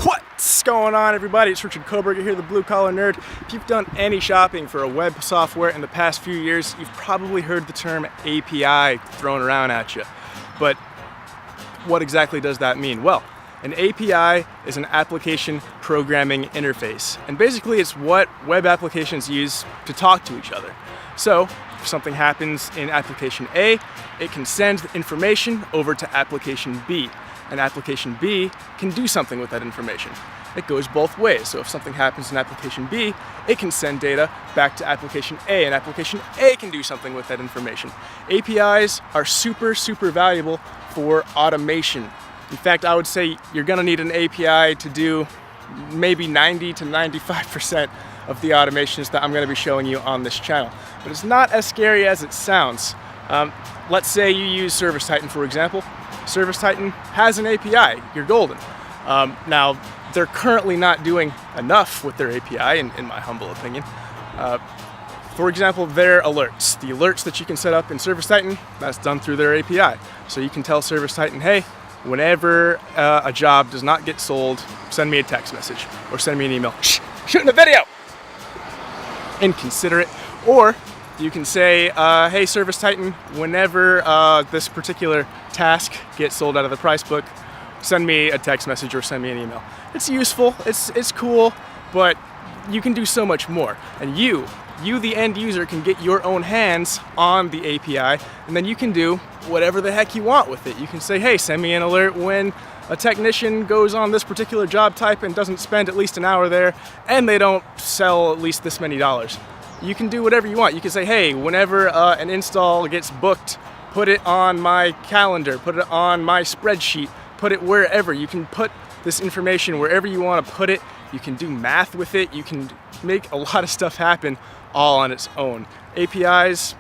What's going on, everybody? It's Richard Koberger here, the Blue Collar Nerd. If you've done any shopping for a web software in the past few years, you've probably heard the term API thrown around at you. But what exactly does that mean? Well, an API is an application programming interface. And basically it's what web applications use to talk to each other. So if something happens in application A, it can send the information over to application B. And application B can do something with that information. It goes both ways. So if something happens in application B, it can send data back to application A, and application A can do something with that information. APIs are super valuable for automation. In fact, I would say you're gonna need an API to do maybe 90 to 95% of the automations that I'm gonna be showing you on this channel. But it's not as scary as it sounds. Let's say you use ServiceTitan, for example. ServiceTitan has an API, you're golden. Now, they're currently not doing enough with their API, in my humble opinion. For example, their alerts. The alerts that you can set up in ServiceTitan, that's done through their API. So you can tell ServiceTitan, hey, whenever a job does not get sold, send me a text message or send me an email. Shh, shooting a video! Inconsiderate. Or you can say, hey ServiceTitan, whenever this particular task gets sold out of the price book, send me a text message or send me an email. It's useful, it's cool, but you can do so much more. And you the end user, can get your own hands on the API, and then you can do whatever the heck you want with it. You can say, hey, send me an alert when a technician goes on this particular job type and doesn't spend at least an hour there, and they don't sell at least this many dollars. You can do whatever you want. You can say, hey, whenever an install gets booked, put it on my calendar, put it on my spreadsheet, put it wherever. You can put this information wherever you want to put it. You can do math with it. You can make a lot of stuff happen all on its own. APIs,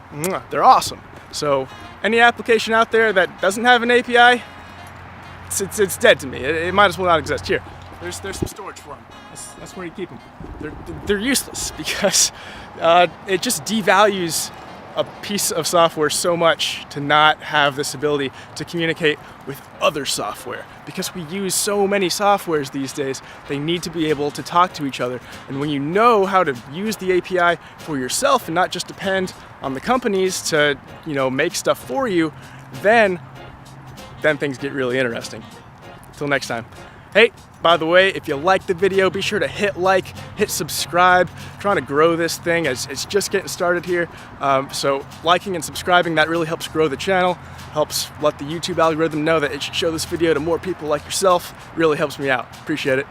they're awesome. So any application out there that doesn't have an API, it's dead to me. It might as well not exist. Here, there's some storage for them. That's where you keep them. They're useless because it just devalues a piece of software so much to not have this ability to communicate with other software. Because we use so many softwares these days, they need to be able to talk to each other. And when you know how to use the API for yourself and not just depend on the companies to, make stuff for you, then things get really interesting. Until next time. Hey, by the way, if you liked the video, be sure to hit like, hit subscribe. I'm trying to grow this thing as it's just getting started here. So liking and subscribing, that really helps grow the channel, helps let the YouTube algorithm know that it should show this video to more people like yourself. Really helps me out. Appreciate it.